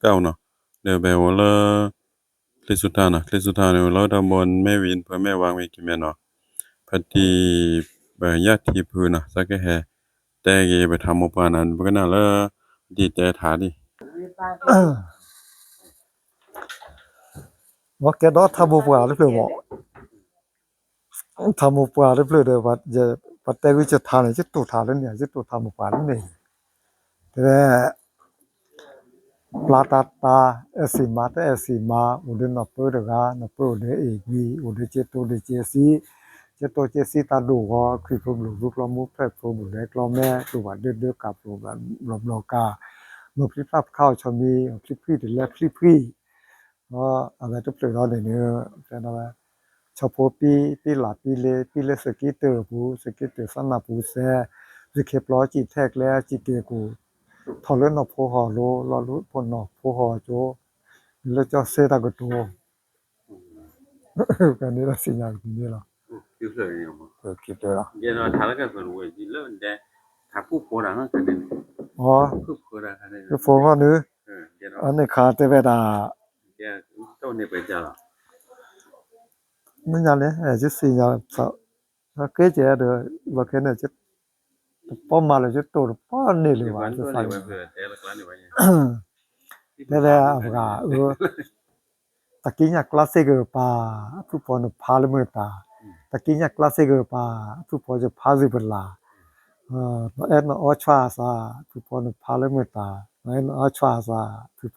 เก้าเนาะเดี๋ยวแบบว่าละคลิปสุดท้ายนะคลิปสุดท้ายเนี่ยเราทำบนแม่วินเพื่อแม่วางไว้กินแม่เนาะพอดีญาติพื้นนะสักแค่แต่เกไปทำอุปกรณ์นั้นก็น่าละดีใจถาดิ ว่าแกดอทำบุปผาหรือเปล่าบอกทำบุปผาหรือเปล่าเดี๋ยวว่าจะปัจจัยวิจารณ์เนี่ยจะตัวทานแล้วเนี่ยจะตัวทำบุปผาแล้วเนี่ยแต่ปลาตาเอสีมาแต่เอสีมาอุดรนอเปิดกานอเปิดเอกีอุดรเจตัวเจซีเจตัวเจซีตาดูก็คือพวกหลุดรูปล้อมุกแพร่พวกหลุดเล็กล้อแม่ตัวเดือดกับตัวแบบหลบหลอกาเมื่อพลิกภาพเข้าชมีพลิกพี่ถึงแล้วพลิกพี่เพราะอะไรทุกเรื่องเนี่ยแต่นะว่าชอบปีหลับปีเลสกิเตอร์ผู้สกิเตอร์สนับผู้เสียจะเก็บล้อจีแทกแล้วจีเกกูทอเล่นนอโพหอโลรอรู้ผลนอโพหอโจแล้วจะเสดากตัวกันนี้ละสิ่งอย่างนี้ละ คิดเลยยังมั้ง คิดเลยละ เดี๋ยวถ้าเราก็เป็นวัยรุ่นแล้วแต่ถ้าผู้โคราชก็เป็น อ๋อ ผู้โคราชกันเลย คือโฟก็นึก เดี๋ยว อันนี้ขาดแต่เวลา เดี๋ยวต้องเนี่ยไปจ้าละ ไม่ยันเลยจะสิ่งอย่างสักถ้าเกิดเจอเดี๋ยวว่าแค่เนี่ยจะป้อมมาเลยจะตัวป้อนนี่เลยว่าจะ ตัว ใส่ เนี่ยไปแต่ละครั้งเนี่ยไป แต่ว่าตะกี้เนี่ยคลาสสิกป่าผู้พอนพาลเมตาตะกี้เนี่ยคลาสสิกป่าผู้พอจะพาสิบลาเอ็นอชวาซาผู้พอนพาลเมตาเอ็นอชวาซาผู้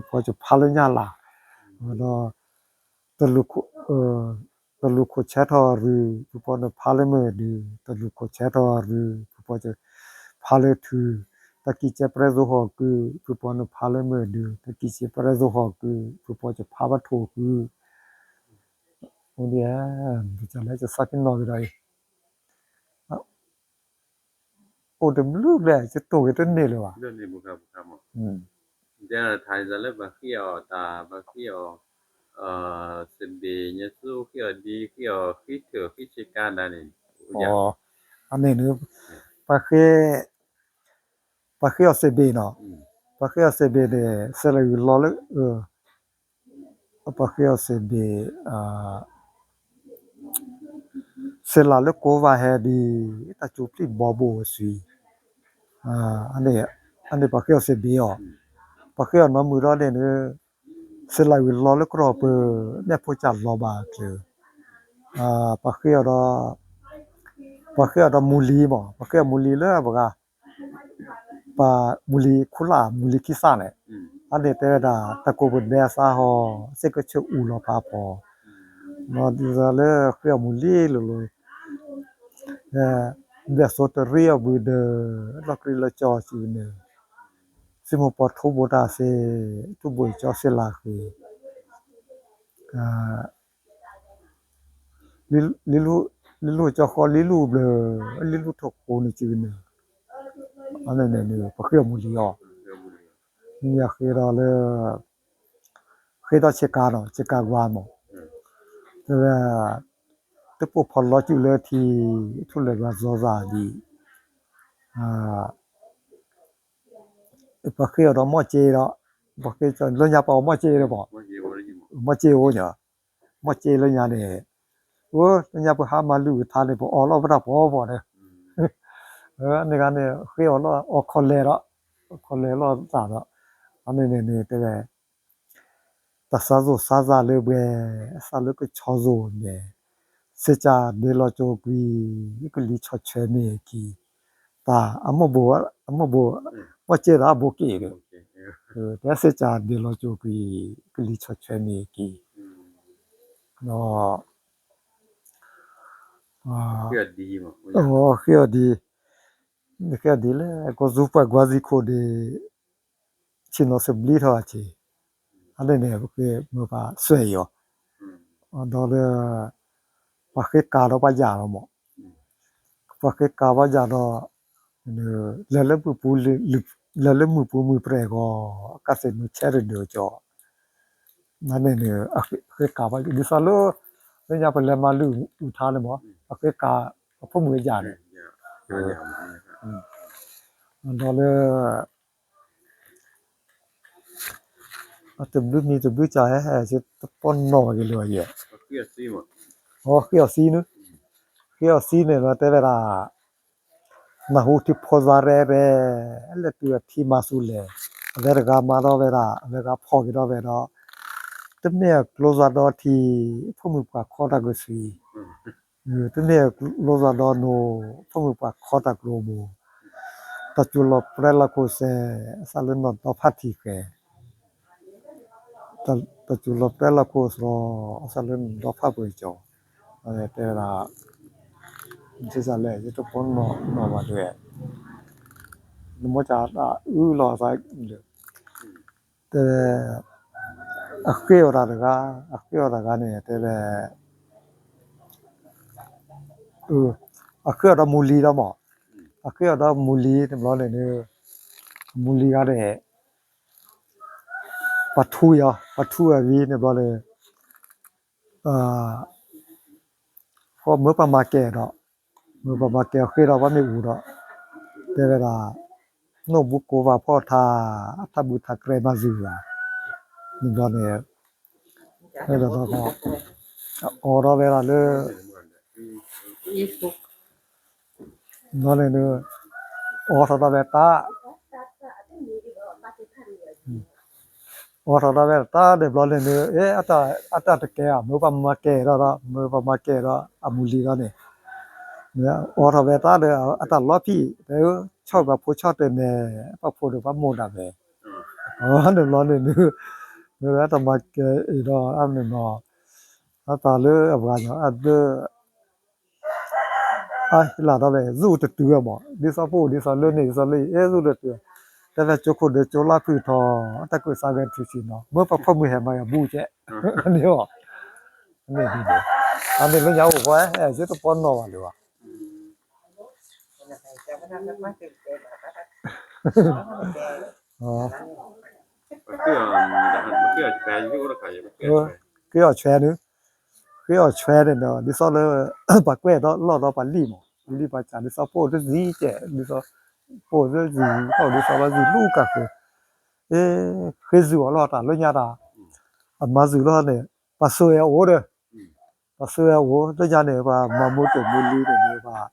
พอจะพาลญาลาเนาะตะลุกตะลุกเชทอรูผู้พอนพาลเมดีตะลุกเชทอรูผู้พอจะพาลทูตะกี้เจเปรโซฮอกูผู้พอนพาลเมดีตะกี้เจเปรโซฮอกูผู้พอจะพาบัทโทกูโอ้เนี่ยจะเลยจะสักนอได้โอ้เดมลูกเลยจะโตกันเนี่ยเลยว่ะ เรื่องนี้บุคคลมั้งเดี๋ยวไทยจะเล่นบางที่อ่ะตาบางที่อ่ะสิบปีเนี่ยสู้ที่อ่ะดีที่อ่ะคิดเถอะคิดชิการนั่นเอง อ๋ออันนี้เนี่ยปะเคเอาเซเบเนาะปะเคเอาเซเบเนี่ยเสร็จแล้วรอเลยปะเคเอาเซเบเสร็จแล้วก็ว่าให้ดีตาจูบที่บอโบสีอันนี้ปะเคเอาเซเบอ๋อปะเคเอาน้ำมือรอเนี่ยเสร็จแล้วรอเลยก็รอเปเนี่ยพูดจัดรอบาคือปะเคเอามูลีบ่ปะเคเอามูลีเลยบอกว่าปะมูลีคุลามูลีคิซ่าเนี่ยอันนี้แต่ละตะโกบเดซ่าฮอเสกชอูลอพาพอมาดิซาเลเครียมูลีเลยเดสโซเตเรียบูเดลักริลจอชีเนซิโมปอทูบูดาเซทุบุยจอเซลาคือลิลูจอคอลิลูเบลลิลูทกโคนี่จีเนอันนั้นเนี่ยปะเครียมูลีอ๋อเนี่ยคือเราเลยเคยต่อเชกาเนาะเชกากวามั้งแต่ตะปุพอลอจิเลยที่ทุเลกว่าซอซาดีปะเคเรามอเจเราปะเคจะลญาปอมอเจเลยบ่มอเจโอเนาะมอเจลญาเนี่ยโอ้ลญาปหามาลูทาเลยบ่ออลอบระบ่เนี่ยอันนี้กันเนี่ยเคอลอคอเลเราคอเลเราซาเนาะอันนี้เนี่ยแต่ตะซาโซซาซาเลยเบซาเลยก็ชอโซเนี่ยเสจาเดลโจกีก็ลิชอเชเมกีตาอมบ่ว่าเจราบ่เกแต่เสจาเดลโจกีก็ลิชอเชเมกีเนาะเพื่อดีมั้ง เคยดีเลยก็ซูปกวาซิโคเดชิโนเซบลีทออาชีอันนี้เนี่ยคือมือปาสวยอยู่ดอเลยปะเคกาเราปะยาเราหมอปะเคกาปะยาเราเลปูปูเลมือปูมือเปรก็กาเสมือเชรเดียวจ่อนั่นเนี่ยเคกาปะดิซาโลเนี่ยไปเลมาลูอุทานเลยหมอเคกาพวกมือยาเนี่ยดอเลย te bu cha he je pon no ge lo ye เกียซีหมด ho kyo si ne la te la na hu ti pho za re be le tu thi ma su le ve ga ma do ve la ve ga pho ge do ve do te ne close do thi pho mu pa kho da go si te ne close do no pho mu pa kho da glo mo ta chu lo pre la ko se sa le no to pha thi ke ta chu lo pre la ko so sa le do pha bu jo te la je sa le je to pon no ba de mo cha da u lo sa te a ke ora da ne te le a ke da mu li da mo a ke da mu li te lo le ne mu li ga de pa thu a vi ne lo le ho mo pa ma ke do mo pa ma ke ke da ba me u do te la no bu ko va pho tha bu tha kre ma zu la ni lo ne lo do o ro ve la le nó này nữa ô sao ta về ta ô sao ta về ta để lo lên nữa ê ata cái à mua ba cái đó amuli đó này nữa ô sao về ta để ata lo pi để cho ba phụ cho tên này ba phụ được ba mua đã về để lo lên nữa ata mà cái đó anh này nó ata lỡ vào nó ai là đó về du tự tự mà đi sao phụ đi sao lên này sao lấy ê du tự tựแต่ว่าจุกคนเดียวจุลาคือทอแต่ก็สร้างกันทุกสิ่งเนาะเมื่อพอมือเห็นมาอย่างบูเจ้อันนี้อ่ะอันนี้ดีเลยอันนี้ไม่ยาวกว่าจะต้องปนนอวันเลยวะอ๋อ เกียเกียแปลงที่ก็ขายเกีย cái ở chè nữa cái ở chè này nó đi sau đó bà quê đó lo đó bà li bà chả đi sau phố cái gì chứ đi sau phố cái gì hoặc đi sau là gì lu cả cái gì lo ta lo nhà ta mà gì lo này bà soi áo đấy bà soi áo đó nhà này bà mà mua đồ mua li này bà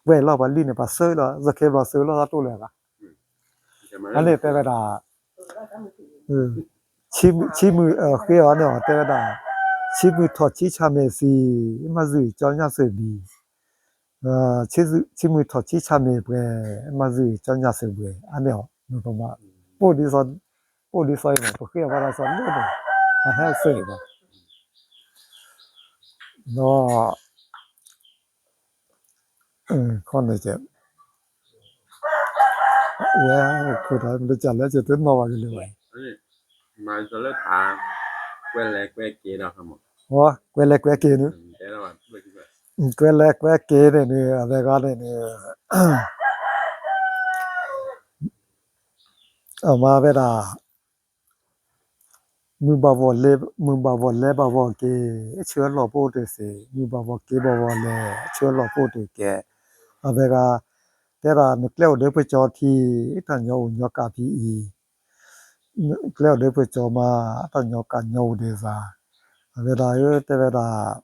quê lo bà li này bà soi đó giờ khi bà soi lo ta tu lại cả anh này thế là chi mu cái ở này thế là chi mu thọ chi cha mẹ si mà gì cho nhà sự đi chi mu thọ chi cha mẹ bề mà gì cho nhà sự bề anh này nó có mà bố đi soi mà cái ở đó soi nữa à hay soi mà nó con này chứ cái đó mình chả lẽ chỉ tới nó vào cái này mà giờ lấy thà quên lẹ quên kia đâu không quên lại quên kia nữa thế là quên lại quên kia này nữa về cái này mà về là mưa bảo vò cái chưa lọ bố được gì mưa bảo vò cái bảo vò lê chưa lọ bố được cái về cái thế là nước lèo để phải cho thì thằng nhau nhau cà phê lèo để phải cho mà thằng nhau cả nhau để ra về là thế là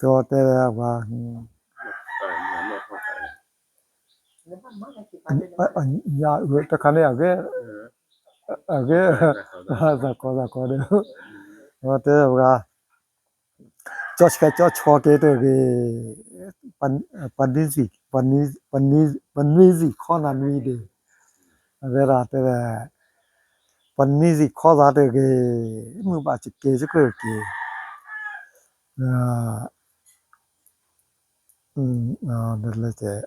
cho thế là và nhà ta khá là cái ra có đấy thế là cho cái panis gì khó là nuôi đi về là thế là panis gì khó ra được cái mua bà chỉ kê chứ cái được là thế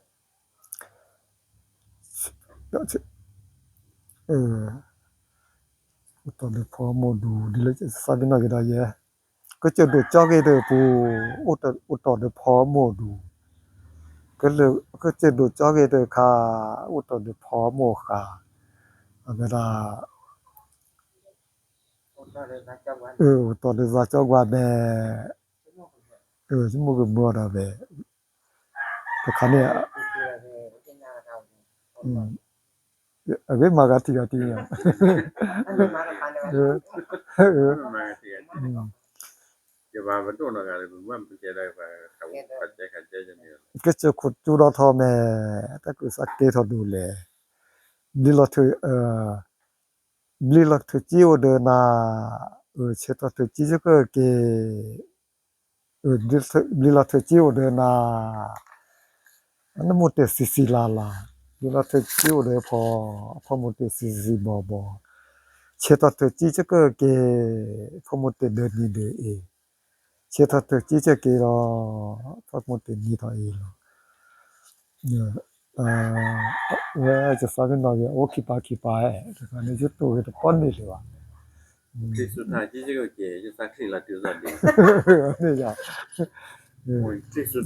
tao được phô mô đủ đi lấy sao bên nào cái đó vậy cái chuyện được cho cái được phụ tao được phô mô đủ cái chuyện được cho cái được khá tao được phô mô khá vậy là tao được ra cho qua bè chứ mua cái mua đó về cái khả năng Abe magati gati ya. အဲ့မှာတော့ဖန်တယ် มาเสียจะว่ามันตัวนั้นอะไรมันเป็นใจได้ไปเขาขัดใจจะเนี่ย Kecho kutura thome taku sakke thodu le. Blilo thu chiu de na cheta thu chi ko ke blilo thu chiu de na anamote sisi la la. Blilo thu chiu de pho mote sisi bo bo. Cheta thu chi ko ke pho mote de ni de e. Cheta thu chi ke ro pho mote ni to e lo. 왜 저 사는 나게 오키파 키파에 그러니까 이제 또 이렇게 뻔히지 와. ที่สุดท้ายที่จะเก๋จะสักสิ่งละตัวสักเดียว 그러니까 ที่สุด